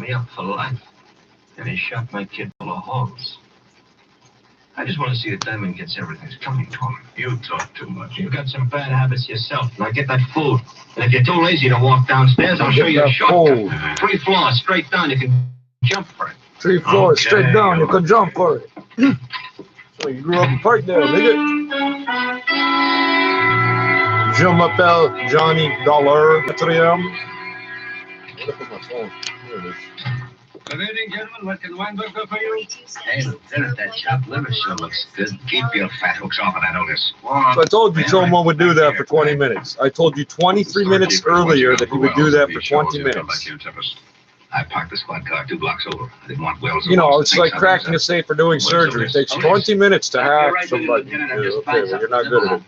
me up for life. And he shot my kid full of holes. I just want to see that Diamond gets everything coming to him. You talk too much. You got some bad habits yourself. Now get that food. And if you're too lazy to walk downstairs, I'll show you a shortcut. 3 floors straight down, you can jump for it. 3 floors straight down, you can jump for it. So you grew up in Parkdale, nigga. Je m'appelle Johnny Dollar. 4am. What up on my phone? Here it is. Good evening, gentlemen. What can Weinberg do for you? Hey, Lieutenant, that chopped liver sure looks good. Keep your fat hooks off of that, Otis. So I told you Chomo would do that for 20 minutes. I told you 23 minutes earlier that he would do that for 20 minutes. I parked the squad car 2 blocks over. I didn't want Wells. You know, it's like cracking a safe for doing surgery. It takes 20 minutes to hack somebody. Okay, well, you're not good at it.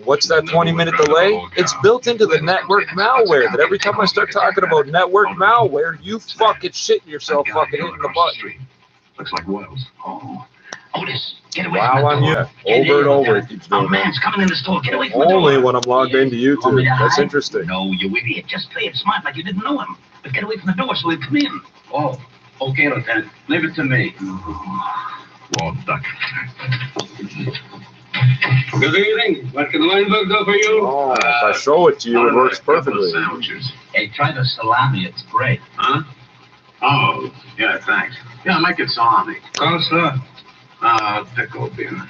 What's that 20-minute delay? It's built into the network malware that every time I start talking about network malware, you fucking shit yourself fucking hitting the button. Looks like Wells. Oh, Otis, get away from the door. Over and over it keeps doing that. Man's coming in the store. Get away from the door. Only when I'm logged into YouTube. That's interesting. No, you idiot. Just play it smart like you didn't know him. But get away from the door so he'll come in. Oh, okay, Lieutenant. Leave it to me. Wall duck. Good evening. What can Weinberg do for you? Oh, if I show it to you, it works perfectly. Hey, try the salami. It's great. Huh? Oh, yeah, thanks. Yeah, make it salami. Coleslaw? Pickle beer.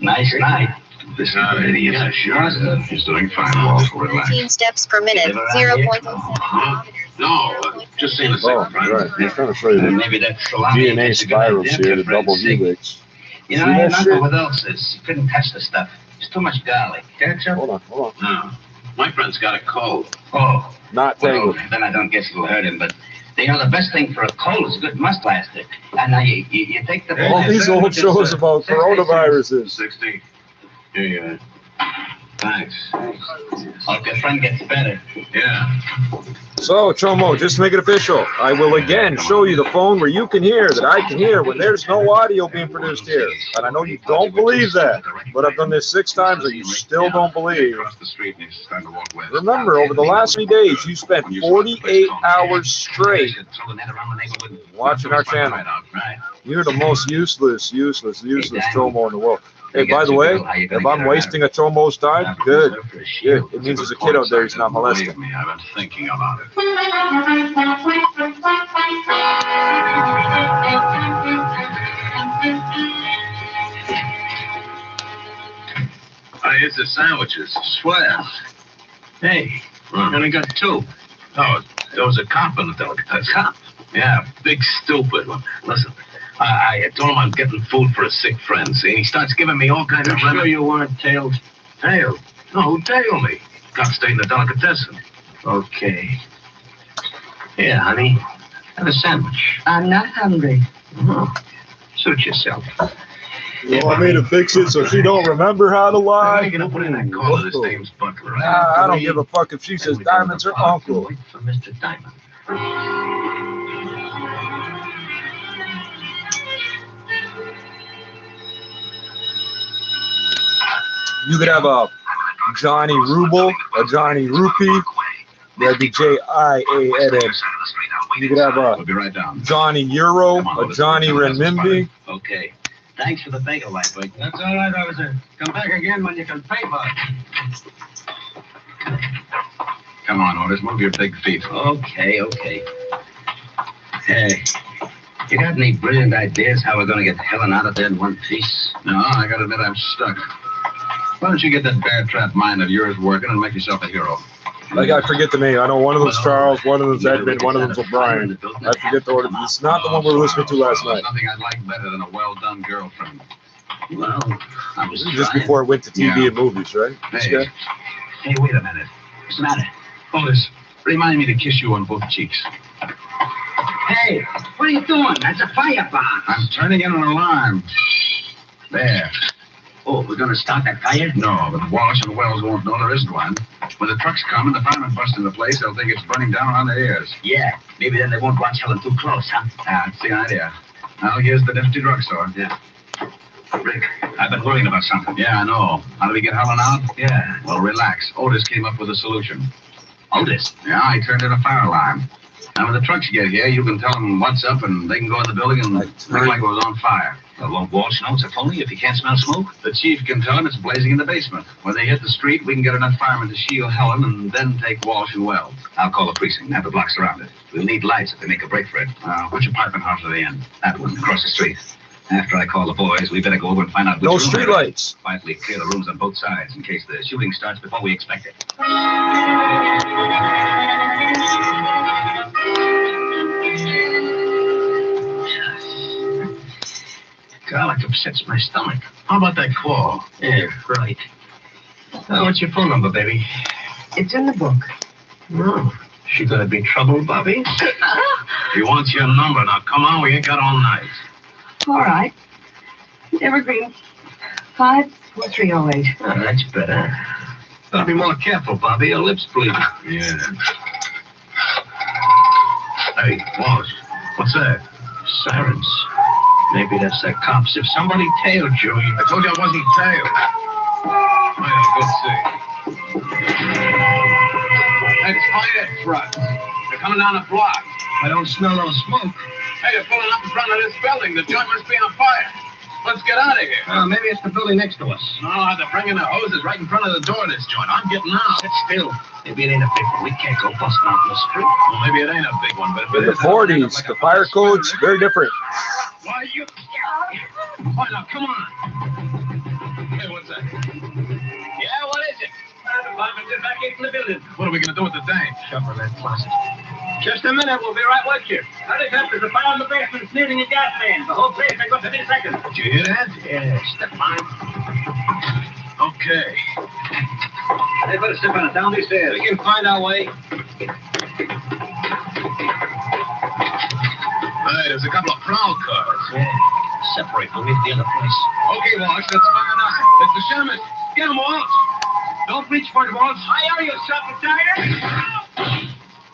Nice night. This idiot is sure. He's doing fine. Walls will relax. 15 steps per minute. 0.07. No, just saying the second right. I'm trying to show you the maybe that salami DNA spirals here, the double helix. You know, I had an uncle with ulcers. He couldn't touch the stuff. It's too much garlic. Ketchup? Hold on. No. My friend's got a cold. Oh. Not tangled. Well, then I don't guess it'll hurt him, but you know, the best thing for a cold is good must plastic. And now you take the... All these old shows about coronaviruses. 60. Here you are. Thanks. Hope your friend gets better. Yeah. So, Chomo, just make it official. I will again show you the phone where you can hear that I can hear when there's no audio being produced here. And I know you don't believe that, but I've done this 6 times and you still don't believe. Remember, over the last 3 days, you spent 48 hours straight watching our channel. You're the most useless Chomo in the world. Hey, by the way, if I'm wasting a Chomo's time, good. It means there's a kid out there he's not molesting. I've been thinking about it. Here's the sandwiches. Swear. Hey, I only got 2. Oh, there was a cop in the delicatessen. Cop? Yeah, big stupid one. Listen. I told him I'm getting food for a sick friend, see? And he starts giving me all kinds of... Sure you weren't tailed? Tailed? No, who tailed me? Cop stayed in the delicatessen. Okay. Here, honey. Have a sandwich. I'm not hungry. Oh, suit yourself. You want me to fix it so she don't remember how to lie? I'm gonna put in that call to this dame's butler. Nah, I don't give a fuck if she says Diamond's her uncle. Wait for Mr. Diamond. You could have a Johnny Ruble, a Johnny Rupee, that'd be J-I-A-N-N. You could have a Johnny Euro, a Johnny Renminbi. Okay. Thanks for the bagel, Lightweight. That's all right, officer. Come back again when you can pay for it. Come on, Otis, move your big feet. Okay. Hey, you got any brilliant ideas how we're going to get Helen out of there in one piece? No, I got to admit I'm stuck. Why don't you get that bear trap mind of yours working and make yourself a hero? Like, I forget the name. I know one of them's Charles, one of them's Edmund, one of them's O'Brien. I forget the order. It's not the one we were listening to last night. There's nothing I'd like better than a well-done girlfriend. Well, I was just before it went to TV and movies, right? Hey, wait a minute. What's the matter? Otis, remind me to kiss you on both cheeks. Hey, what are you doing? That's a fire bomb. I'm turning in an alarm. There. Oh, we're going to start that fire? No, but Wallace and Wells won't know there isn't one. When the trucks come and the firemen bust in the place, they'll think it's burning down around their ears. Yeah, maybe then they won't watch Helen too close, huh? That's the idea. Now, here's the nifty drugstore. Yeah. Rick, I've been worrying about something. Yeah, I know. How do we get Helen out? Yeah. Well, relax. Otis came up with a solution. Otis? Yeah, he turned in a fire alarm. Now, when the trucks get here, you can tell them what's up, and they can go in the building and act like it was on fire. Won't Walsh know it's a phony if he can't smell smoke? The chief can tell them it's blazing in the basement. When they hit the street, we can get enough firemen to shield Helen and then take Walsh and Wells. I'll call the precinct and have the block surrounded. We'll need lights if they make a break for it. Which apartment house are they in? That one, across the street. After I call the boys, we better go over and find out which No room street they're in. lights. Quietly clear the rooms on both sides in case the shooting starts before we expect it. Garlic upsets my stomach. How about that claw? Yeah, right. What's your phone number, baby? It's in the book. No. She gonna be trouble, Bobby? He wants your number. Now, come on, we ain't got all night. All right. Evergreen 54308. Oh, that's better. Gotta be more careful, Bobby. Your lips bleed. Yeah. Hey, Walsh, what's that? Sirens. Maybe that's the cops. If somebody tailed you, I told you I wasn't tailed. Well, good see. That's fire trucks. They're coming down the block. I don't smell no smoke. Hey, they're pulling up in front of this building. The joint must be on fire. Let's get out of here. Maybe it's the building next to us. No, they're bringing the hoses right in front of the door of this joint. I'm getting out. Sit still. Maybe it ain't a big one. We can't go busting out in the street. Well, maybe it ain't a big one, but if In it the is, 40s, like the a fire code's building. very different. Why you? Why now? Come on. Hey, what's that? Yeah, what is it? Department is back into the building. What are we gonna do with the tank? Shove her in that closet. Just a minute, we'll be right with you. Hurry up, there's a fire in the basement, sneezing a gas man. The whole place may go to 10 seconds. Did you hear that? Yeah, step on. Okay. They better step on it down these stairs. We can find our way. Hey, there's a couple of prowl cars. Yeah. Separate. We'll meet at the other place. Okay, Walsh, let's find out. It's the shaman. Get him, Walsh. Don't reach for it, Walsh. Hi, are you, something tired?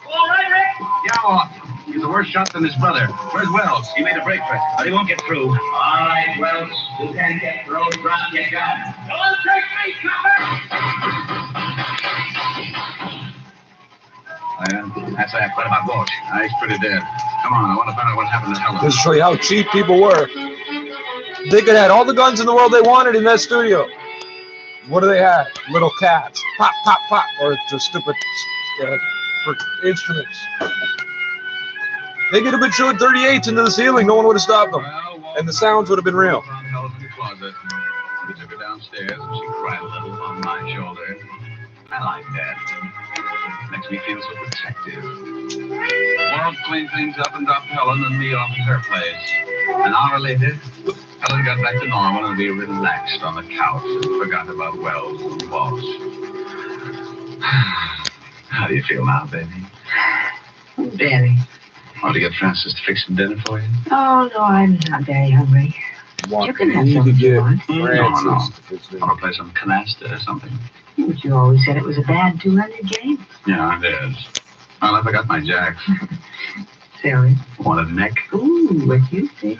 All right, Rick? Yeah, Walsh. He's a worse shot than his brother. Where's Wells? He made a break for it, but he won't get through. All right, Wells. You can get through. Drop your gun. Don't take me, cover! That's that. What about Walsh? He's pretty dead. Come on, I want to find out what happened to Helen. This will show you how cheap people were. They could have had all the guns in the world they wanted in that studio. What do they have? Little cats. Pop, pop, pop. Or the stupid for instruments. They could have been shooting 38s into the ceiling. No one would have stopped them. And the sounds would have been real. Found Helen in the closet. We took her downstairs and she cried a little on my shoulder. I like that. Makes me feel so protective. Walt cleaned things up and dropped Helen and me off at her place. An hour later, Helen got back to normal and we relaxed on the couch and forgot about Wells and Walsh. How do you feel now, baby? Very. Want to get Francis to fix some dinner for you? Oh, no, I'm not very hungry. You can have need to something get you want. Francis to fix it. Want to play some canasta or something? But you always said it was a bad 200 game. Yeah, it is. Well, I forgot my jacks. Silly. Want a neck? Ooh, what you think?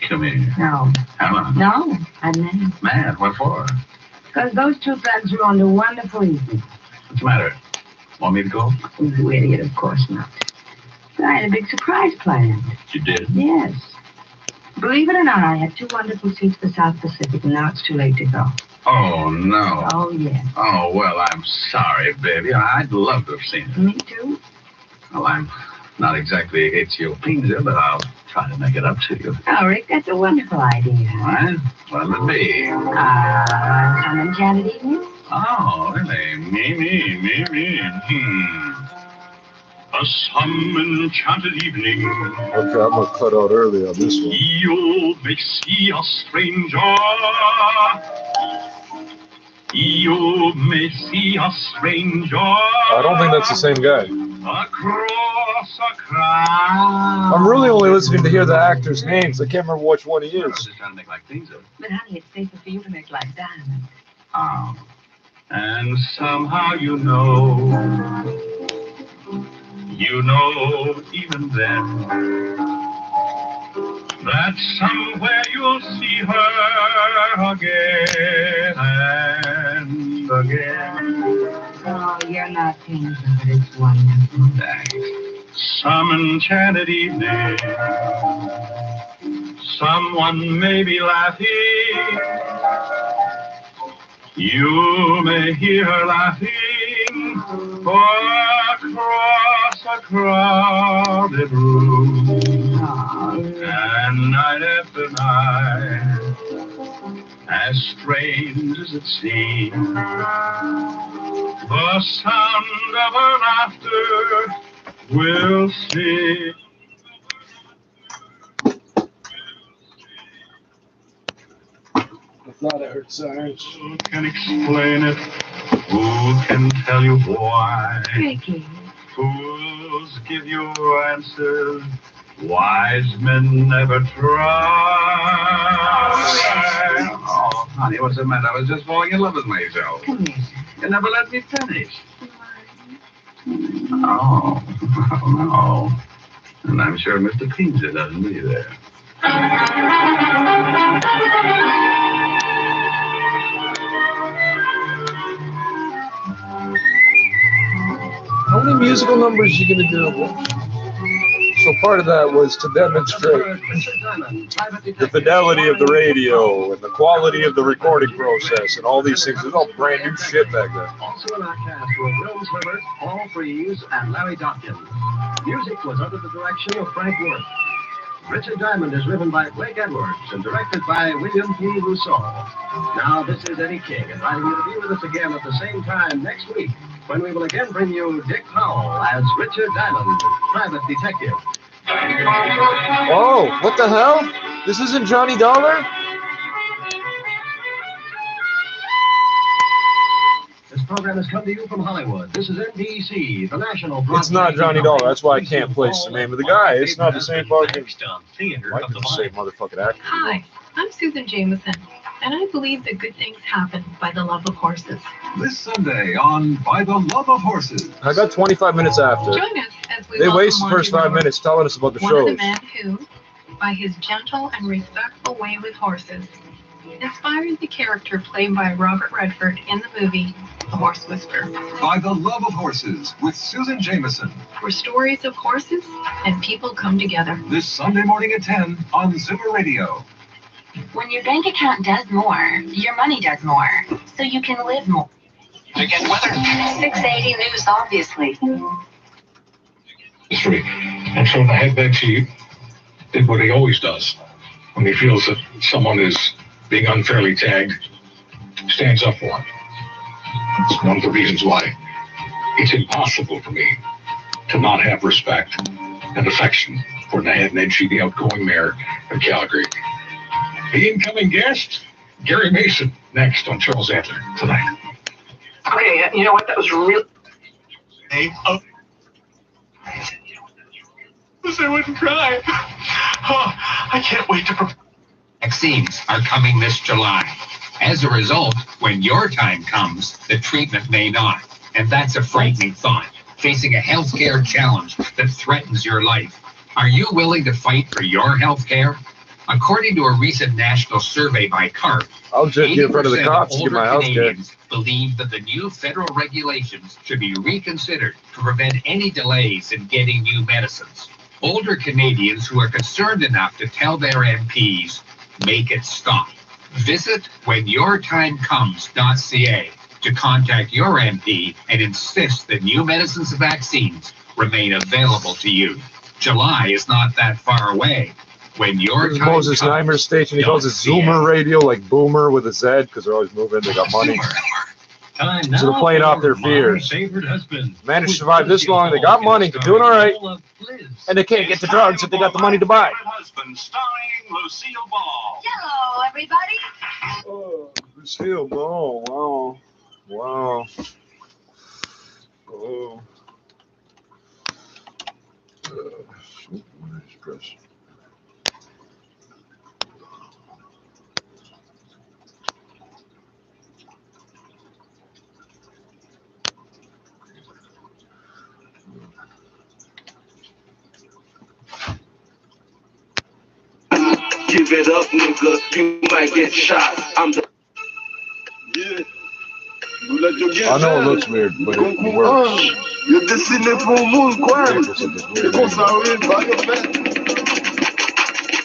Come here. No. Helen. No, I'm not. Mad? What for? Because those two friends ruined a wonderful evening. What's the matter? Want me to go? You idiot, of course not. But I had a big surprise planned. You did. Yes. Believe it or not, I had 2 wonderful seats for South Pacific, and now it's too late to go. Oh, no. Oh, yes. Oh, well, I'm sorry, baby. I'd love to have seen it. Me too. Well, I'm not exactly Ethiopia, but I'll try to make it up to you. Oh, Rick, that's a wonderful idea. All right? What'll it be? Some enchanted evening? Oh, really? Me. A some enchanted evening. Okay, I'm going to cut out early on this one. You may see a stranger. You may see a stranger. I don't think that's the same guy. Across a crowd. I'm really only listening to hear the actors' names. I can't remember which one he I was is. just trying to make like things up. But, honey, it's safer for you to make like diamonds. Oh. And somehow you know even then, that somewhere you'll see her again and again. Oh, you're not painful, but it's wonderful. Thanks. Some enchanted evening, someone may be laughing. You may hear her laughing across a crowded room. And night after night, as strange as it seems, the sound of her laughter will sing. I thought I heard sirens. Who can explain it? Who can tell you why? Ricky. Fools give you answers. Wise men never try. Oh, honey, what's the matter? I was just falling in love with myself. Come here. You never let me finish. Oh, no. And I'm sure Mr. Kingsley doesn't either. How many musical numbers are you going to do? So part of that was to demonstrate the fidelity of the radio and the quality of the recording process and all these things. It was all brand new shit back then. Also in our cast were Will Sliver, Paul Freese, and Larry Dopkins. Music was under the direction of Frank Worth. Richard Diamond is written by Blake Edwards and directed by William P. Rousseau. Now, this is Eddie King, inviting you to be with us again at the same time next week, when we will again bring you Dick Powell as Richard Diamond, private detective. Oh, what the hell? This isn't Johnny Dollar? This program has come to you from Hollywood. This is NBC, the national It's not Johnny Dollar. That's why I can't place the name of the guy. It's not the same fucking... Might be the same motherfucking actor. Hi, I'm Susan Jameson, and I believe that good things happen by the love of horses. This Sunday on By the Love of Horses. I got 25 minutes after. Join us as we They welcome waste the first 5 Monty minutes telling us about the Rowe, one of the shows. men who, by his gentle and respectful way with horses, inspired the character played by Robert Redford in the movie The Horse Whisperer, By the Love of Horses with Susan Jameson. where stories of horses and people come together. This Sunday morning at 10 on Zoomer Radio. When your bank account does more, your money does more, so you can live more. To get weather. 680 News, obviously. It's free. And so the head back chief did what he always does when he feels that someone is being unfairly tagged, stands up for him. It's one of the reasons why it's impossible for me to not have respect and affection for the head Ned Sheedy, the outgoing mayor of Calgary. The incoming guest, Gary Mason, next on Charles Antler tonight. Okay, you know what? That was really. Hey, oh. I wouldn't cry. Oh, I can't wait to. Vaccines are coming this July. As a result, when your time comes, the treatment may not. And that's a frightening thought, facing a healthcare challenge that threatens your life. Are you willing to fight for your healthcare? According to a recent national survey by CARP, I'll just get in front of the cops to get my health care. Canadians believe that the new federal regulations should be reconsidered to prevent any delays in getting new medicines. Older Canadians who are concerned enough to tell their MPs, make it stop. Visit whenyourtimecomes.ca to contact your MP and insist that new medicines and vaccines remain available to you. July is not that far away. When your This is time Moses comes, Neimer's station. He calls it Zoomer Radio, like Boomer with a Z, because they're always moving. They got money. Time So they're now playing off their for fears. My favorite husband. Managed to survive this long. They got money. They're doing all right. And they can't get the drugs that they got the money to buy. Husband, starring Lucille Ball. Hello, everybody. Oh, Lucille Ball. Wow. Wow. Oh. Shoot, what is this? Give it up, nigga, you might get shot. I'm the... Yeah. You let your I know it looks weird, but it works. You're destiné pour le monde, quoi. Ridiculous Qu'on s'arrive, bah, you're back.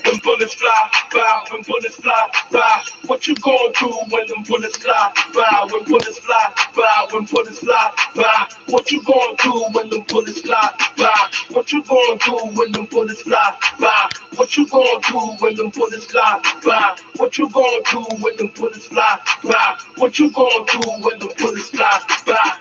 Them bullets fly by, when bullets fly by. What you going through when them bullets fly by? When bullets fly by, when bullets fly by. What you going through when them bullets fly by? What you going through when them bullets fly by? What you going through when them bullets fly by? What you going through when them bullets fly by? What you going through when them bullets fly by?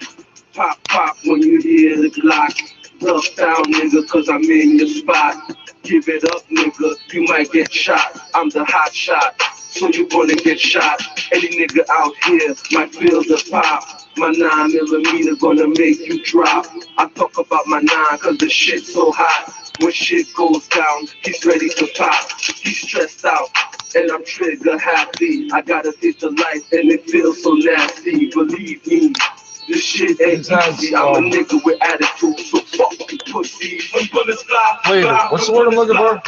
Pop, pop when you hear the Glock. Duck down, nigga, cause I'm in your spot. Give it up, nigga, you might get shot. I'm the hot shot, so you gonna get shot. Any nigga out here might feel the pop. My 9mm gonna make you drop. I talk about my 9 cause the shit's so hot. When shit goes down, he's ready to pop. He's stressed out, and I'm trigger happy. I gotta hit the light, and it feels so nasty. Believe me, this shit ain't easy. I'm a nigga with attitude, so fuck you pussy. When bullets fly, Flavor. What's the word I'm looking for?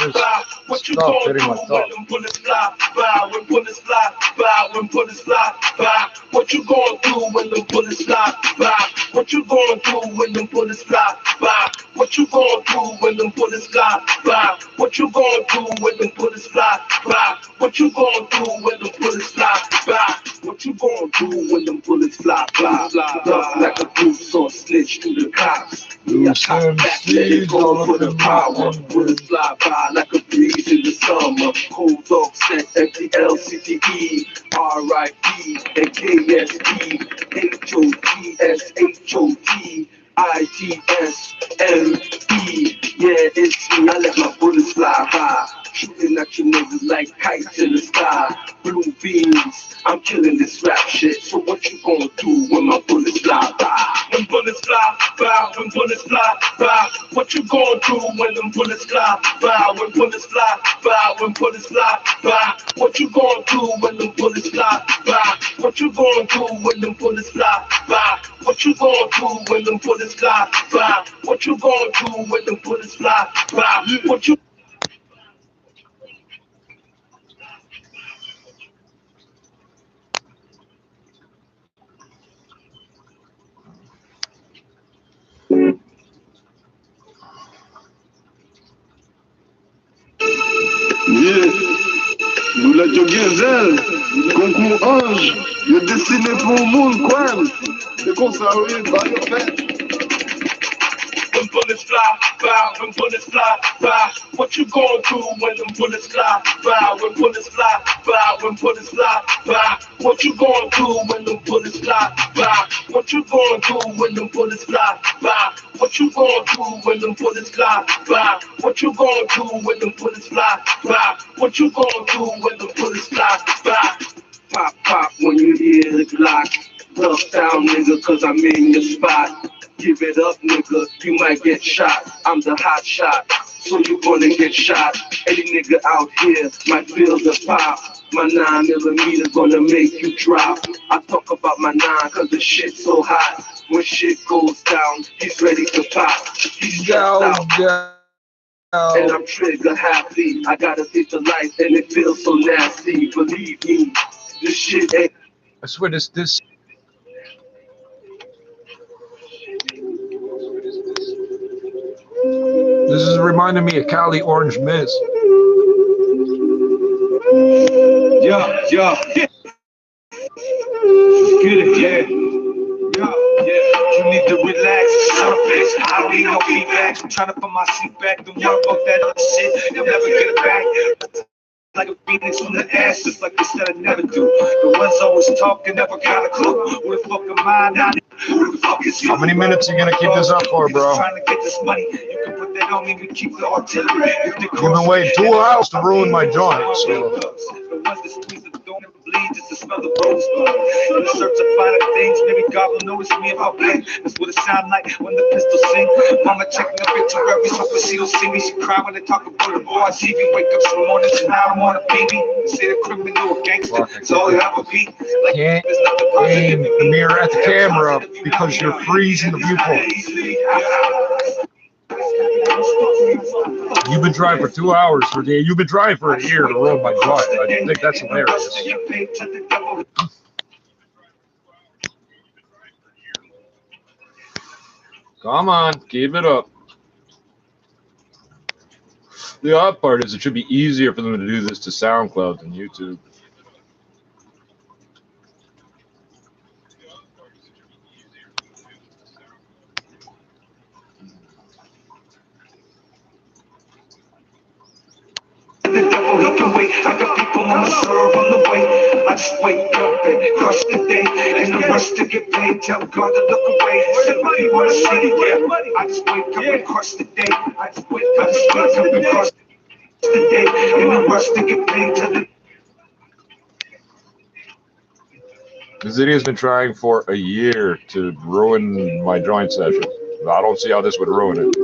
what you Stop gonna hitting do my thought. when bullets fly by? When bullets fly by, when bullets fly by. What you gonna do when the bullets fly by? What you gonna do when the bullets fly by? What you gonna do when the bullets fly by? What you gonna do when the bullets fly by? What you gonna do when the bullets fly by? What you gonna do when them bullets fly by? Duck like a goose or snitch to the cops. Yeah, I cock back, let it go for the power. Bullets fly by like a breeze in the summer. Cold dog set FDLCTE, RIP, and KSP, HOTSHOT. ITSME, yeah, it's me. I let my bullets fly by, shooting at you niggas like kites in the sky. Blue beams, I'm killing this rap shit. So what you gonna do when my bullets fly by? When bullets fly by, when bullets fly by. What you gonna do when them bullets fly by? When bullets fly by, when bullets fly by. What you gonna do when them bullets fly by? What you gonna do when them bullets fly by? What you gonna do when them bullets fly by? What you gonna do when them bullets fly by? What you Yeah, nous la Gensel, concours ange, you're destiné pour le monde, quoi. C'est qu'on s'arrive, bah, you're back. when bullets fly by, when bullets fly by. What you gonna do when them bullets fly by? When bullets fly by, when bullets fly by. What you gonna do when them bullets fly by? What you gonna do when them bullets fly by? What you gonna do when them bullets fly by? What you gonna do when them bullets fly by? What you gonna do when them bullets fly by? Pop, pop when you hear the Glock. Duck down, nigga, cause I'm in your spot. Give it up, nigga, you might get shot. I'm the hot shot, so you gonna get shot. Any nigga out here might feel the pop. My 9mm gonna make you drop. I talk about my 9 cause the shit's so hot. When shit goes down, he's ready to pop. He's stressed out, and I'm trigger happy. I gotta hit the light and it feels so nasty. Believe me, this shit ain't. I swear this. This is reminding me of Cali Orange Mist. Yeah. Get it, yeah. You need to relax, son of a bitch. I don't need no feedback. I'm trying to put my seat back. Don't worry about that other shit. You'll never get it back. Like a phoenix from the ashes, like they said I never do. The ones always talking, never got a clue. Who the fuck am I now? Who the fuck is you? How many minutes are you gonna keep this up for, bro? Trying to get this money. You can put that on me. We keep the artillery. You've been waiting 2 hours to ruin my joint, so. The ones that squeeze the don't ever bleed just to smell the rosebud. In the search of finer things, maybe God will notice me if I blink. That's what it sound like when the pistols sing. Mama checking up into every hoping she don't see me. She cry when they talk about the boy on TV. Wake up some mornings and now I'm on a baby. Say the criminal or gangster, it's all you ever be. Like Can't aim the mirror at the camera because you're freezing the viewport. You've been driving for 2 hours for the. You've been driving for a year to ruin my joint. I think that's hilarious. Come on, keep it up. The odd part is it should be easier for them to do this to SoundCloud than YouTube. The devil, he can wait. I got people on my serve on the way. I just wake up and crush the day. Ain't no rush to get paid. Tell God to look away. Everybody wanna see it, yeah. I just wake up and crush the day. I just wake up and crush the day. Ain't no rush to get paid. Tell the This idiot's been trying for a year to ruin my joint session. I don't see how this would ruin it.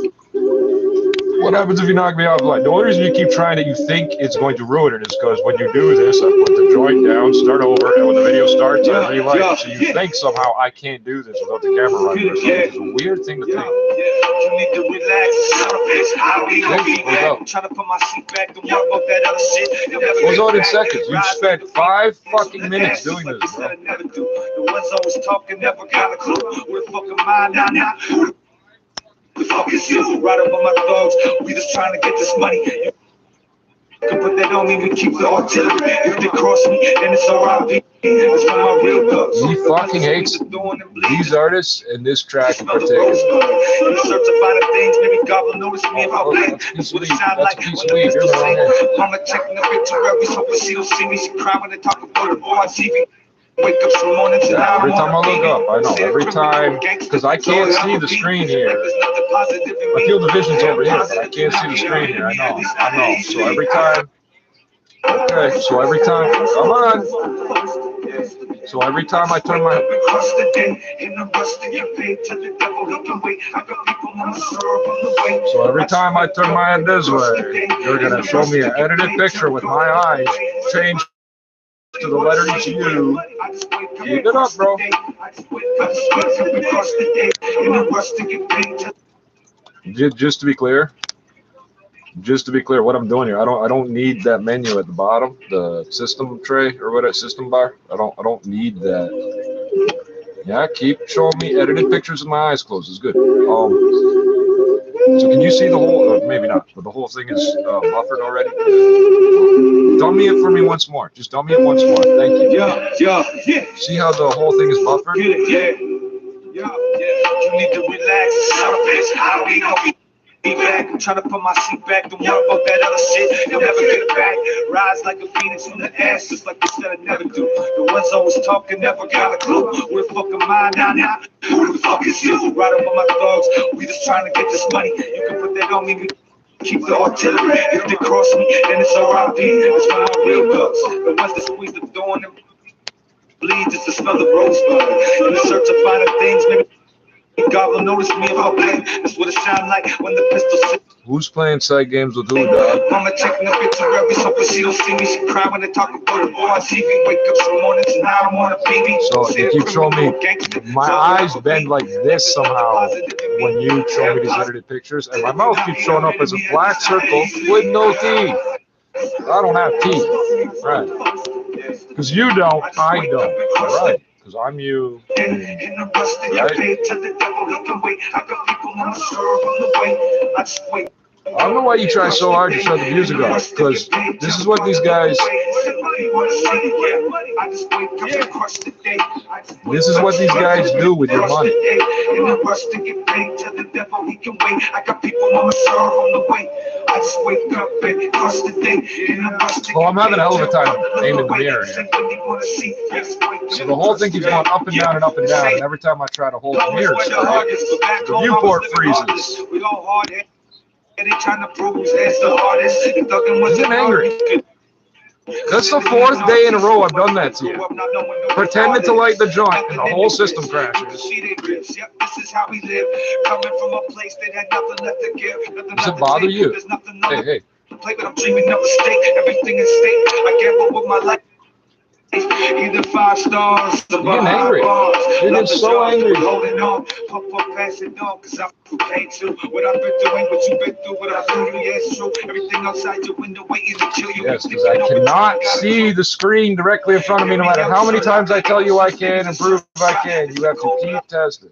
What happens if you knock me offline? The only reason you keep trying it, you think it's going to ruin it, is because when you do this, I put the joint down, start over, and when the video starts, I relight it. So you think somehow I can't do this without the camera running or something. It's a weird thing to think. You need to relax. I'm trying to put my seat back. Don't worry about that other shit. It was on in seconds. You spent 5 fucking minutes doing this, bro. The ones always talking never got a clue. We're fucking mind now. The fuck is you? Right up on my dogs. We just trying to get this money. You can put that on me. We keep the artillery. If they cross me, then it's alright. It's for my real thugs. He fucking hates these artists and this track in particular. In search of finding things, maybe God will notice me if I blink. That's what it sound like when the pistol sing. Mama checking the picture every so she don't see me. She cry when they talk about her boy on TV. Wake up some mornings and every time I look up, I know, every time, because I can't see the screen here. I feel the vision's over here, but I can't see the screen here. I know. So every time, okay, so every time, come on. So every time I turn my, so every time I turn my head this way, you're gonna show me an edited picture with my eyes changed to the letter U. Keep it up, bro. Just to be clear, what I'm doing here, I don't need that menu at the bottom, the system tray or whatever, system bar. I don't need that. Yeah, keep showing me edited pictures of my eyes closed. It's good. So can you see the whole? Maybe not, but the whole thing is buffered already. Dummy it for me once more. Just dummy it once more. Thank you. Yeah. See how the whole thing is buffered? Yeah. You need to relax. How we gonna be back? I'm trying to put my seat back. Don't worry about that other shit. You'll never get back. Rise like a phoenix from the ashes, like they said I never do. The ones always talking never got a clue. We're fucking mind now. Who the fuck is you? Right up on my dogs. We just trying to get this money. You can put that on me. Keep the artillery. If they cross me, then it's alright. It's for my real thugs. The ones that squeeze the door and bleed just to smell the rosebud. In the search of finding things, maybe God will notice me if I play. That's what it sound like when the pistol sits. Who's playing side games with who, dog? Mama checking the picture every so she don't see me. She cry when they talk about her boy on TV. Wake up some mornings and now I'm on a baby. So you keep showing me, my eyes bend like this somehow when you show me these edited pictures, and my mouth keeps showing up as a black circle with no teeth. I don't have teeth, right? Because you don't, I don't, right? Because I'm you, right? I don't know why you try so hard to shut the music off, because this is what these guys, do with your money. Well, I'm having a hell of a time aiming in the mirror here. So the whole thing keeps going up and down and up and down, and every time I try to hold the mirror straight, the viewport freezes. He's angry. That's the 4th day in a row I've done that to you. Pretending to light the joint, and the whole system crashes. Does it bother you? Hey. Either 5 stars or You're getting angry. You're getting so angry. Holding on, pop, pass it on, cause I'm okay too. What I've been through ain't what you've been through. What I feel you, yeah, it's true. Everything outside your window waiting to kill you. Yes, because I cannot see the screen directly in front of me no matter how many times I tell you I can and prove I can. You have to keep testing.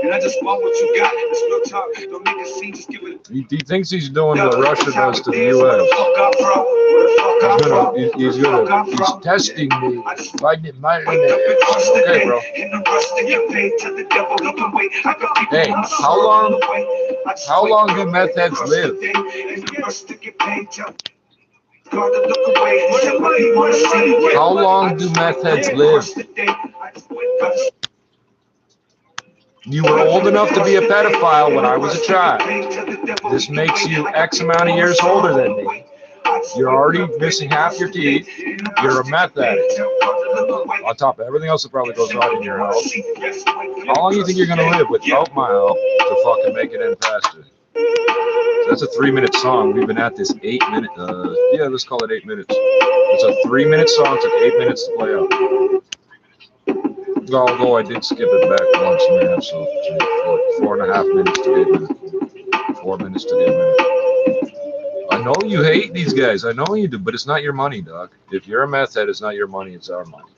And I just want what you got. It's real talk. Don't make a scene, just give it. He thinks he's doing what Russia does to the U.S. He's testing me. Okay, bro. Hey, how long do meth heads live? How long do meth heads live? You were old enough to be a pedophile when I was a child. This makes you X amount of years older than me. You're already missing half your teeth. You're a meth addict. On top of everything else that probably goes on in your house. How long do you think you're going to live without my help to fucking make it end faster? So that's a 3-minute song. We've been at this 8 minutes. Yeah, let's call it 8 minutes. It's a 3-minute song. Took 8 minutes to play out. Although I did skip it back once and a half, so 4.5 minutes to 8 minutes. 4 minutes to 8 minutes. I know you hate these guys. I know you do, but it's not your money, Doc. If you're a meth head, it's not your money. It's our money.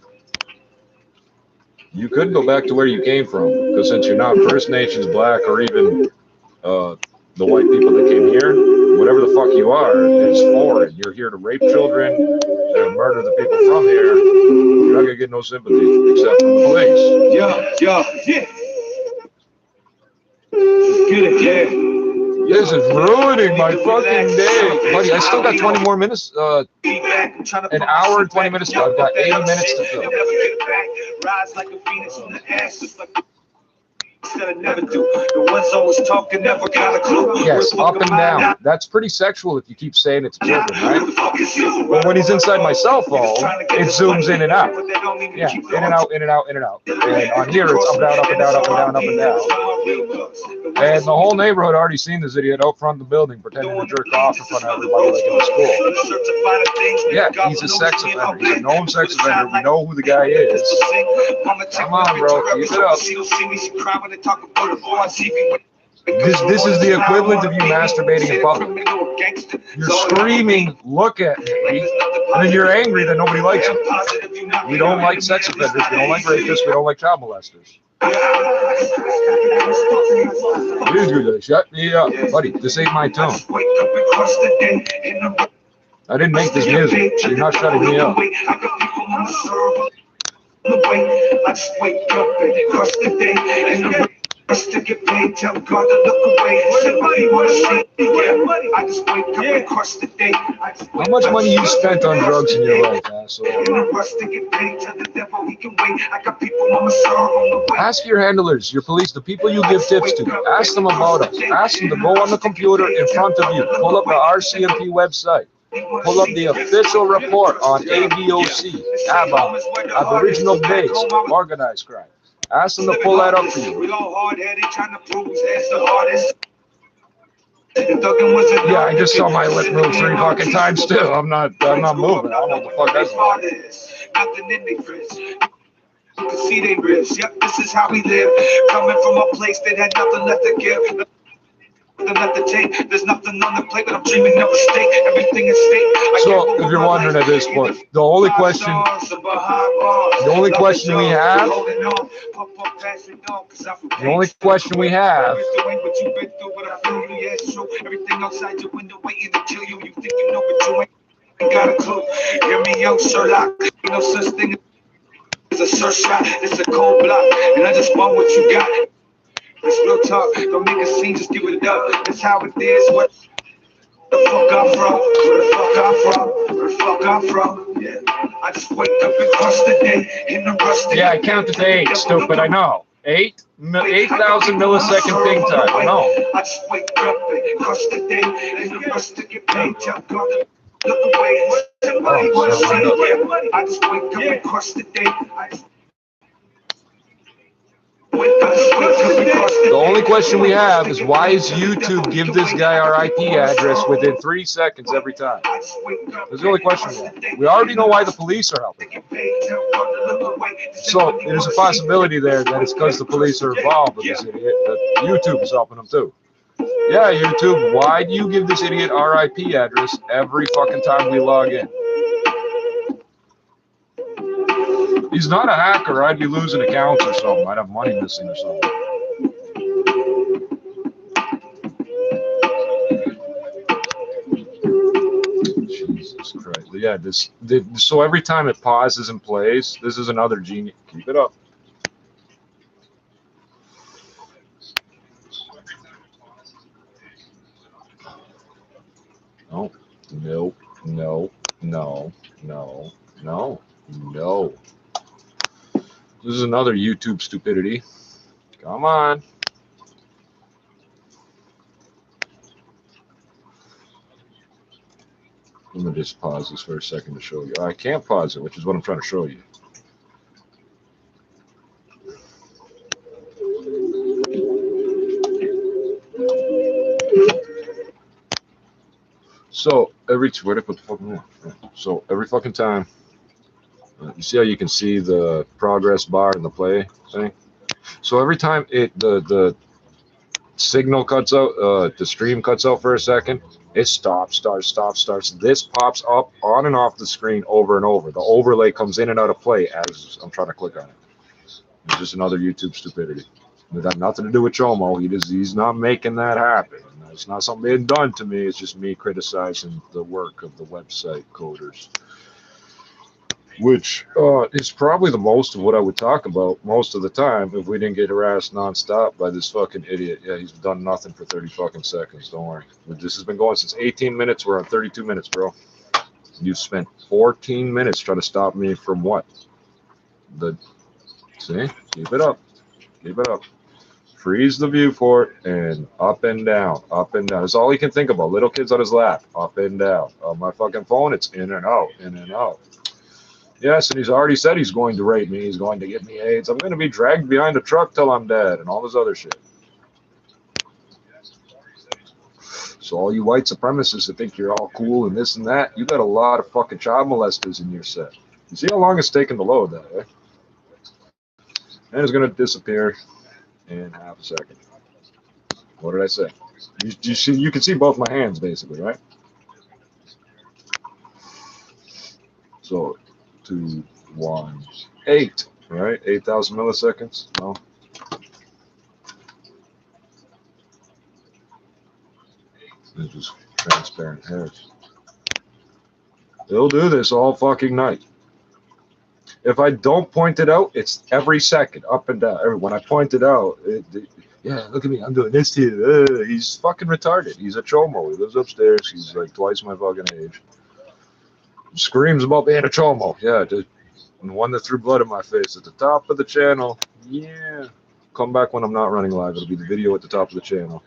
You could go back to where you came from, because since you're not First Nations, Black, or even the white people that came here, whatever the fuck you are, is foreign. You're here to rape children and murder the people from here. You're not gonna get no sympathy except from the police. Yeah. Get it, yeah. This is ruining my fucking day. Buddy, I still got 20 more minutes, an hour and 20 minutes. I've got 80 minutes to fill. Rise like a phoenix from the ashes, like never do. The ones always talking never got a clue. Yes, up and down. That's pretty sexual if you keep saying it's children, right? But when he's inside my cell phone, it zooms in and out. Yeah, in and out, in and out, in and out. And on here, it's up, down, up and down, up and down, up and down. And the whole neighborhood already seen this idiot out front of the building pretending to jerk off in front of everybody like in the school. Yeah, he's a sex offender. He's a known sex offender. We know who the guy is. Come on, bro. Keep it up. This is the equivalent of you masturbating in public. You're screaming, look at me, and then you're angry that nobody likes you. We don't like sex offenders, we don't like rapists, we don't like child molesters. Shut me up. Buddy, this ain't my tune. I didn't make this music, so you're not shutting me up. I just wake up and cross the day and the rest to get paid. Tell God to look away. Somebody wanna see I just wake up and cross the day. How much money you spent on drugs in your life, asshole? Ask your handlers, your police, the people you give tips to. Ask them about us. Ask them to go on the computer in front of you. Pull up the RCMP website. Pull up the official report on ABOC, ABA, Aboriginal Base, Organized Crime. Ask them to pull that up for you. Yeah, I just saw my lip move 3 fucking times too. I'm not moving. I don't know what the fuck that's about. You can see they ribs. Yep, this is how we live. Coming from a place that had nothing left to give. There's nothing on the plate, but I'm dreaming of a steak. Everything is steak. So, if you're wondering at this point, the only question we have everything outside your window waiting to kill you. You think you know, but you ain't got a clue. Hear me out, Sherlock. Ain't no such thing as a search shot. It's a cold block, and I just want what you got. It's real talk, don't make a scene, just give it up. That's how it is, what the fuck I'm from, where the fuck I'm from, yeah. I just wake up and cross the day in the rust. Yeah, I counted to 8, stupid, I know. 8,000 millisecond ping time, I know. I just wake up and cross the day in the rust to get paid. Tell God to look away. Somebody wanna see it. I just wake up and cross the day. The only question we have is why is YouTube give this guy our IP address within 3 seconds every time? That's the only question we have. We already know why the police are helping. So there's a possibility there that it's because the police are involved with this idiot that YouTube is helping them too. Yeah, YouTube, why do you give this idiot our IP address every fucking time we log in? He's not a hacker. I'd be losing accounts or something. I'd have money missing or something. Jesus Christ. Yeah, so every time it pauses and plays, this is another genius. Keep it up. No, no, no, no, no, no, no. This is another YouTube stupidity. Come on. Let me just pause this for a second to show you. I can't pause it, which is what I'm trying to show you. So every where did I put the fucking one? So every fucking time, you see how you can see the progress bar and the play thing. So every time the signal cuts out, the stream cuts out for a second, it stops, starts. This pops up on and off the screen over and over. The overlay comes in and out of play as I'm trying to click on it. It's just another YouTube stupidity. It got nothing to do with Chomo. He's not making that happen. It's not something being done to me. It's just me criticizing the work of the website coders, which is probably the most of what I would talk about most of the time if we didn't get harassed nonstop by this fucking idiot. Yeah, he's done nothing for 30 fucking seconds. Don't worry. This has been going since 18 minutes. We're on 32 minutes, bro. You've spent 14 minutes trying to stop me from what? See? Keep it up. Keep it up. Freeze the viewport and up and down, up and down. That's all he can think about. Little kids on his lap, up and down. On my fucking phone, it's in and out, in and out. Yes, and he's already said he's going to rape me. He's going to give me AIDS. I'm going to be dragged behind a truck till I'm dead and all this other shit. So all you white supremacists that think you're all cool and this and that, you got a lot of fucking child molesters in your set. You see how long it's taken to load that, eh? And it's going to disappear in half a second. What did I say? You can see both my hands basically, right? So 2, 1, 8, right? 8,000 milliseconds. No. It's just transparent hairs. It'll do this all fucking night. If I don't point it out, it's every second, up and down. When I point it out, yeah, look at me, I'm doing this to you. He's fucking retarded. He's a chomo. He lives upstairs. He's like twice my fucking age. Screams about being a chomo. Yeah, the one that threw blood in my face at the top of the channel. Yeah. Come back when I'm not running live. It'll be the video at the top of the channel.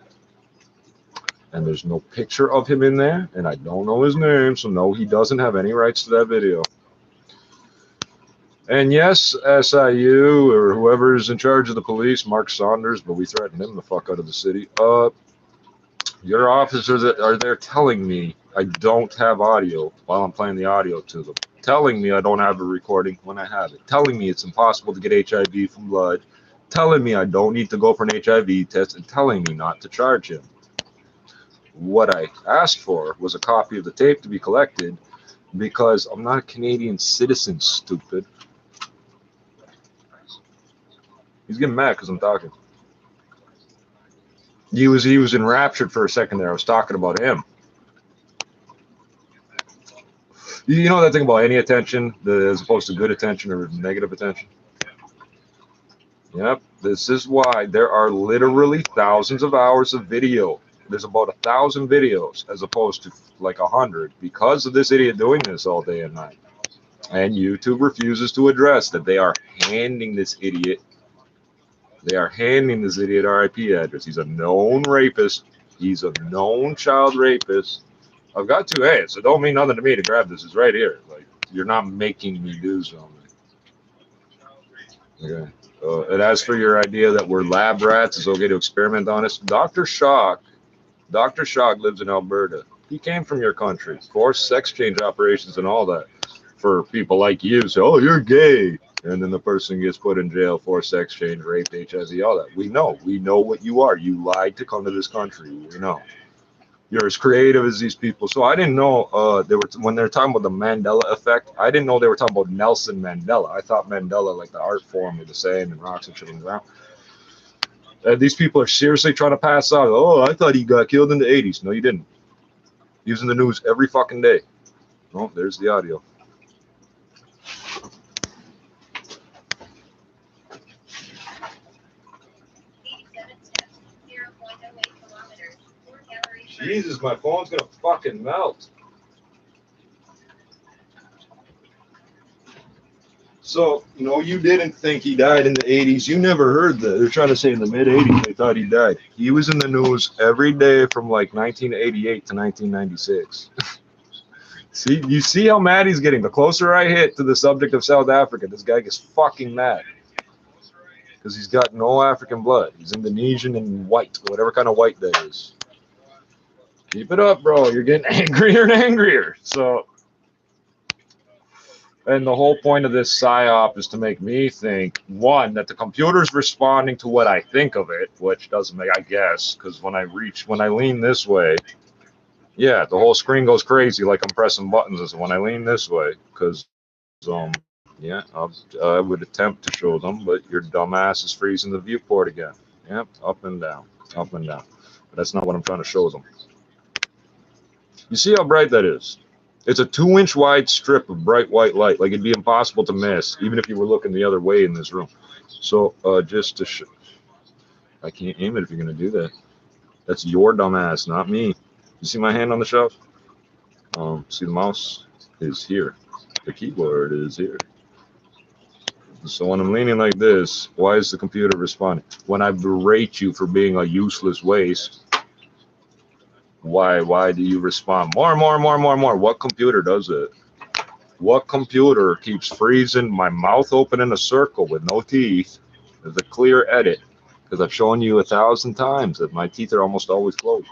And there's no picture of him in there, and I don't know his name, so no, he doesn't have any rights to that video. And yes, SIU or whoever's in charge of the police, Mark Saunders, but we threatened him the fuck out of the city. Your officers are there telling me I don't have audio while I'm playing the audio to them. Telling me I don't have a recording when I have it. Telling me it's impossible to get HIV from blood. Telling me I don't need to go for an HIV test, and telling me not to charge him. What I asked for was a copy of the tape to be collected because I'm not a Canadian citizen, stupid. He's getting mad because I'm talking. He was enraptured for a second there. I was talking about him. You know that thing about any attention as opposed to good attention or negative attention? Yep. This is why there are literally thousands of hours of video. There's about 1,000 videos as opposed to like 100 because of this idiot doing this all day and night. And YouTube refuses to address that they are handing this idiot. They are handing this idiot our IP address. He's a known rapist. He's a known child rapist. I've got to, hey, so don't mean nothing to me to grab this. It's right here. Like, you're not making me do something. Okay. And as for your idea that we're lab rats, it's okay to experiment on us, Dr. Shock lives in Alberta. He came from your country. Forced sex change operations and all that. For people like you, say, oh, you're gay. And then the person gets put in jail for sex change, rape, HIV, all that. We know what you are. You lied to come to this country. We know. You're as creative as these people. So I didn't know when they were talking about the Mandela effect, I didn't know they were talking about Nelson Mandela. I thought Mandela, like the art form with the sand and rocks and shit on the ground. These people are seriously trying to pass out. Oh, I thought he got killed in the 80s. No, you didn't. He was in the news every fucking day. Oh, there's the audio. Jesus, my phone's gonna fucking melt. So, no, you didn't think he died in the 80s. You never heard that. They're trying to say in the mid-80s they thought he died. He was in the news every day from like 1988 to 1996. See, you see how mad he's getting. The closer I hit to the subject of South Africa, this guy gets fucking mad. Because he's got no African blood. He's Indonesian and white, whatever kind of white that is. Keep it up, bro. You're getting angrier and angrier. So, and the whole point of this psyop is to make me think, one, that the computer's responding to what I think of it, which doesn't make, I guess, because when I lean this way, yeah, the whole screen goes crazy like I'm pressing buttons. And when I lean this way, because, yeah, I would attempt to show them, but your dumbass is freezing the viewport again. Yep, up and down, up and down. But that's not what I'm trying to show them. You see how bright that is? It's a 2-inch wide strip of bright white light. Like, it'd be impossible to miss, even if you were looking the other way in this room. So, just to show, I can't aim it if you're going to do that. That's your dumbass, not me. You see my hand on the shelf? See the mouse is here. The keyboard is here. So when I'm leaning like this, why is the computer responding? When I berate you for being a useless waste, why do you respond? More. What computer does it? What computer keeps freezing my mouth open in a circle with no teeth? There's a clear edit, because I've shown you 1,000 times that my teeth are almost always closed.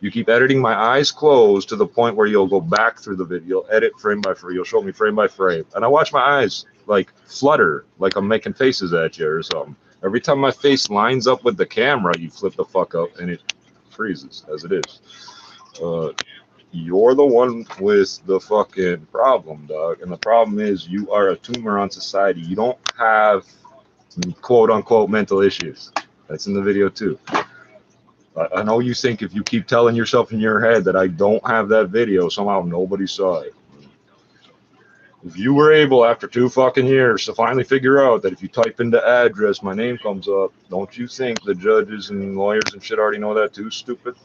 You keep editing my eyes closed to the point where you'll go back through the video, edit frame by frame, you'll show me frame by frame. And I watch my eyes like flutter, like I'm making faces at you or something. Every time my face lines up with the camera, you flip the fuck up and it freezes as it is. You're the one with the fucking problem, dog. And the problem is you are a tumor on society. You don't have quote unquote mental issues. That's in the video too. I know you think if you keep telling yourself in your head that I don't have that video, somehow nobody saw it. If you were able, after 2 fucking years, to finally figure out that if you type into address, my name comes up, don't you think the judges and lawyers and shit already know that too, stupid?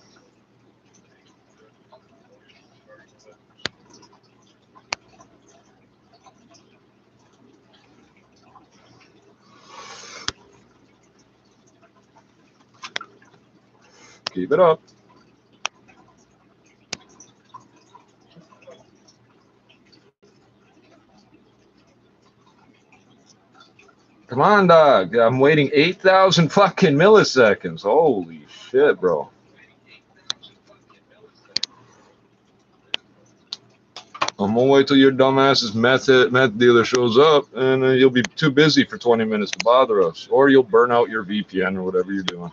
Keep it up. Come on, dog. I'm waiting 8,000 fucking milliseconds. Holy shit, bro. I'm gonna wait till your dumbass's meth dealer shows up, and you'll be too busy for 20 minutes to bother us. Or you'll burn out your VPN or whatever you're doing.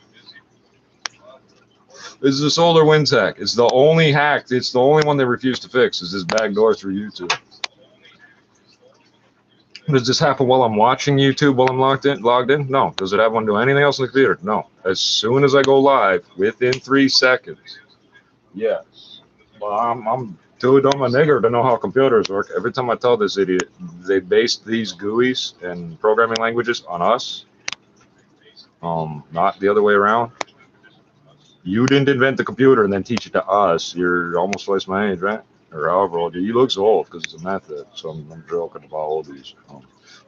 This is a solar winds hack. It's the only hack. It's the only one they refuse to fix, is this backdoor through YouTube. Does this happen while I'm watching YouTube, while I'm logged in? No. Does it have one do anything else on the computer? No. As soon as I go live, within 3 seconds, yes. Well, I'm too dumb a nigger to know how computers work. Every time I tell this idiot, they based these GUIs and programming languages on us, not the other way around. You didn't invent the computer and then teach it to us. You're almost twice my age, right? Or however old. He looks old because it's a method. So I'm joking about all these.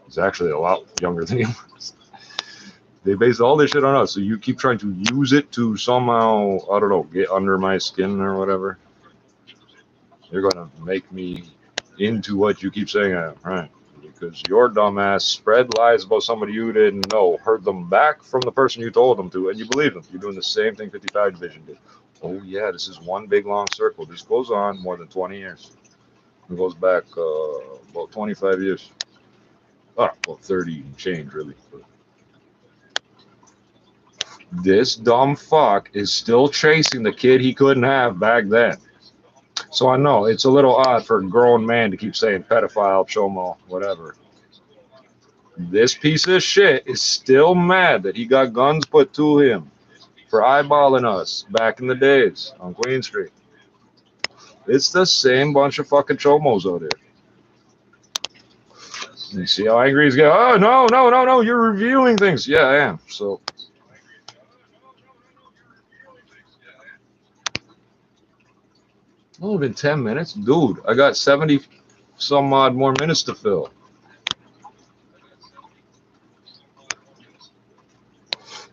He's actually a lot younger than he was. They base all this shit on us. So you keep trying to use it to somehow, I don't know, get under my skin or whatever. You're going to make me into what you keep saying I am, right? because your dumbass spread lies about somebody you didn't know, heard them back from the person you told them to, and you believe them. You're doing the same thing 55 Division did. Oh yeah, this is one big long circle. This goes on more than 20 years. It goes back about 25 years. Oh, well, 30 and change, really. But this dumb fuck is still chasing the kid he couldn't have back then. So I know it's a little odd for a grown man to keep saying pedophile, chomo, whatever. This piece of shit is still mad that he got guns put to him for eyeballing us back in the days on Queen Street. It's the same bunch of fucking chomos out there. You see how angry he's getting? Oh, no, you're reviewing things. Yeah, I am. So. Only been 10 minutes? Dude, I got 70 some odd more minutes to fill.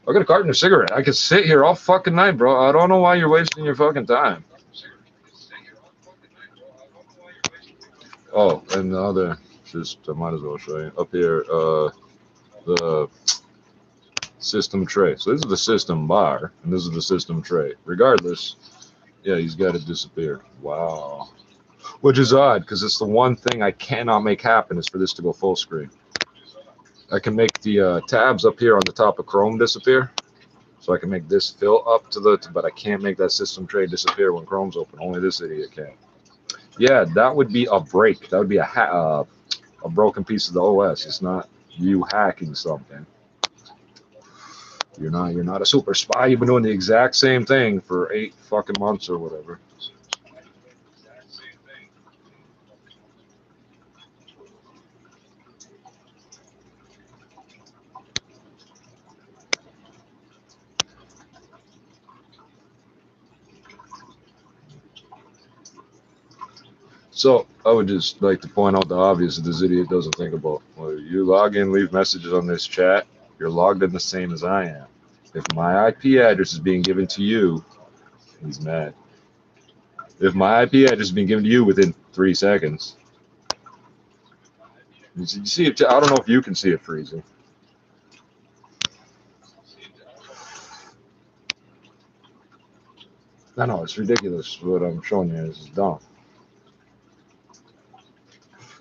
I got a carton of cigarette. I could sit here all fucking night, bro. I don't know why you're wasting your fucking time. Oh, and the other, just I might as well show you up here, the system tray. So this is the system bar, and this is the system tray. Regardless, yeah, he's got to disappear. Wow. Which is odd, because it's the one thing I cannot make happen is for this to go full screen. I can make the tabs up here on the top of Chrome disappear. So I can make this fill up to the, but I can't make that system tray disappear when Chrome's open. Only this idiot can. Yeah, that would be a break. That would be a broken piece of the OS. It's not you hacking something. You're not a super spy. You've been doing the exact same thing for 8 fucking months or whatever. So I would just like to point out the obvious that this idiot doesn't think about. Well, you log in, leave messages on this chat, you're logged in the same as I am. If my IP address is being given to you, he's mad. If my IP address is being given to you within 3 seconds, you see it. I don't know if you can see it freezing. I know it's ridiculous. What I'm showing you is dumb.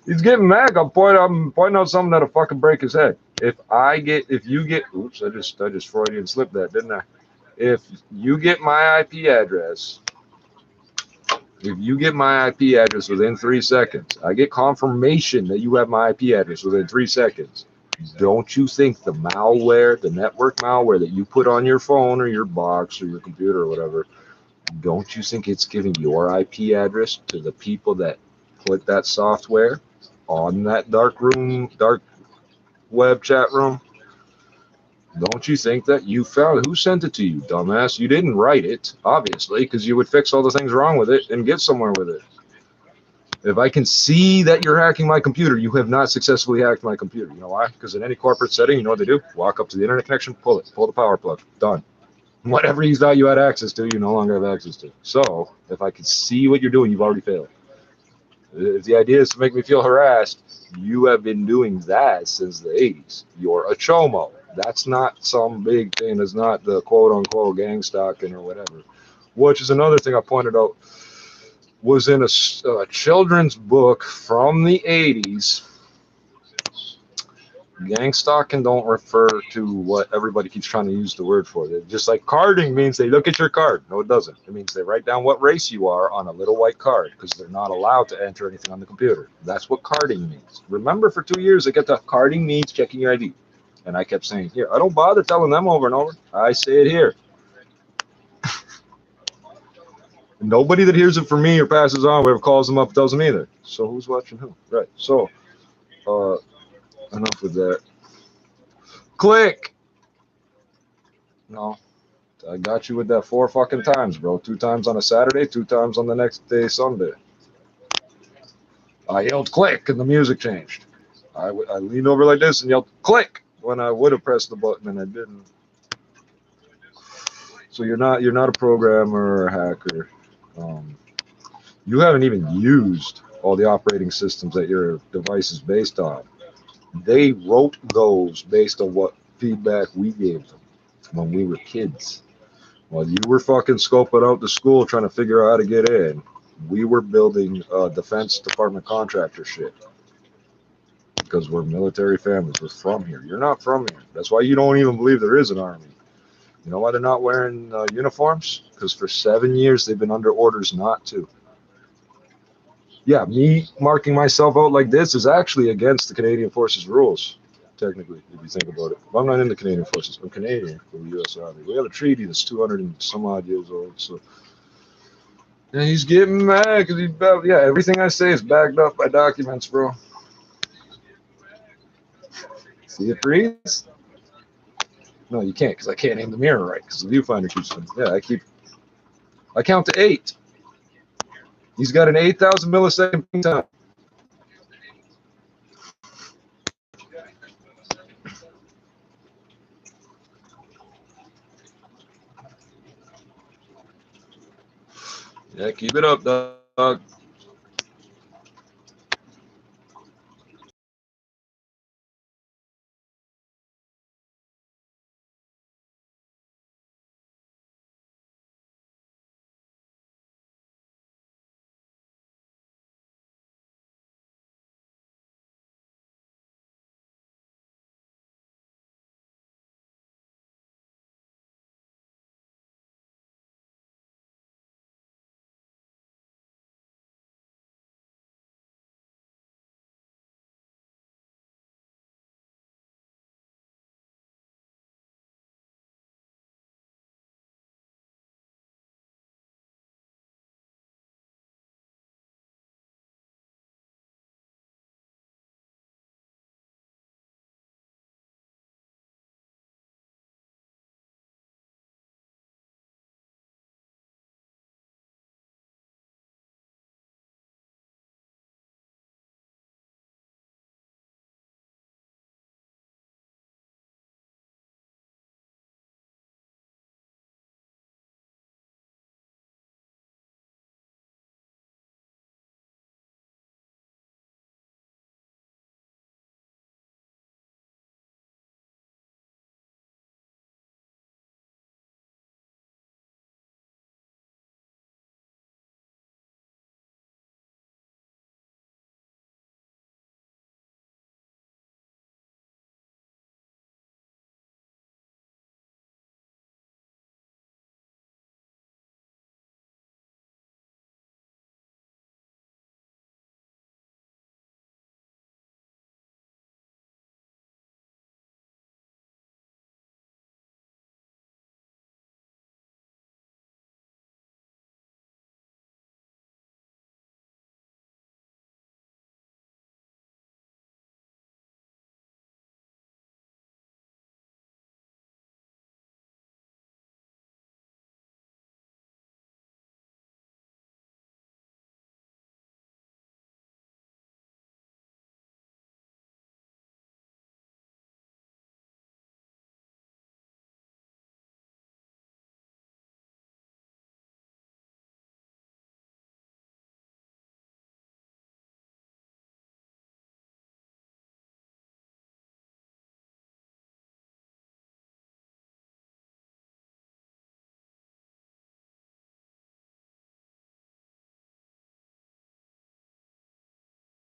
He's getting mad. I'm pointing out something that'll fucking break his head. If you get, oops, I just Freudian slipped that, didn't I? If you get my IP address, within 3 seconds, I get confirmation that you have my IP address within 3 seconds. Don't you think the malware, the network malware that you put on your phone or your box or your computer or whatever, don't you think it's giving your IP address to the people that put that software on that dark web chat room? Don't you think that you found it? Who sent it to you, dumbass? You didn't write it, obviously, because you would fix all the things wrong with it and get somewhere with it. If I can see that you're hacking my computer, you have not successfully hacked my computer. You know why? Because in any corporate setting, you know what they do? Walk up to the internet connection, pull the power plug, done. Whatever you thought you had access to, you no longer have access to. So if I can see what you're doing, you've already failed. If the idea is to make me feel harassed, you have been doing that since the 80s. You're a chomo. That's not some big thing. It's not the quote-unquote gang stalking or whatever. Which is another thing I pointed out was in a children's book from the 80s. Gang stalking don't refer to what everybody keeps trying to use the word for. Just like carding means they look at your card. No, it doesn't. It means they write down what race you are on a little white card because they're not allowed to enter anything on the computer. That's what carding means. Remember, for 2 years, they kept the carding means checking your ID. And I kept saying, here, I don't bother telling them over and over. I say it here. Nobody that hears it from me or passes on, whoever calls them up, tells them either. So who's watching who? Right. So, enough with that. Click. No, I got you with that 4 fucking times, bro. 2 times on a Saturday, 2 times on the next day, Sunday. I yelled click and the music changed. I leaned over like this and yelled click when I would have pressed the button and I didn't. So you're not a programmer or a hacker. You haven't even used all the operating systems that your device is based on. They wrote those based on what feedback we gave them when we were kids. While you were fucking scoping out the school trying to figure out how to get in, we were building Defense Department contractor shit. Because we're military families. We're from here. You're not from here. That's why you don't even believe there is an army. You know why they're not wearing uniforms? Because for 7 years they've been under orders not to. Yeah, me marking myself out like this is actually against the Canadian Forces rules, technically, if you think about it. But I'm not in the Canadian Forces. I'm Canadian for the U.S. Army. We have a treaty that's 200 and some odd years old. So, and he's getting mad because yeah, everything I say is backed up by documents, bro. See it freeze? No, you can't because I can't aim the mirror right because the viewfinder keeps them. Yeah, I count to 8. He's got an 8,000 millisecond ping time. Yeah, keep it up, dog.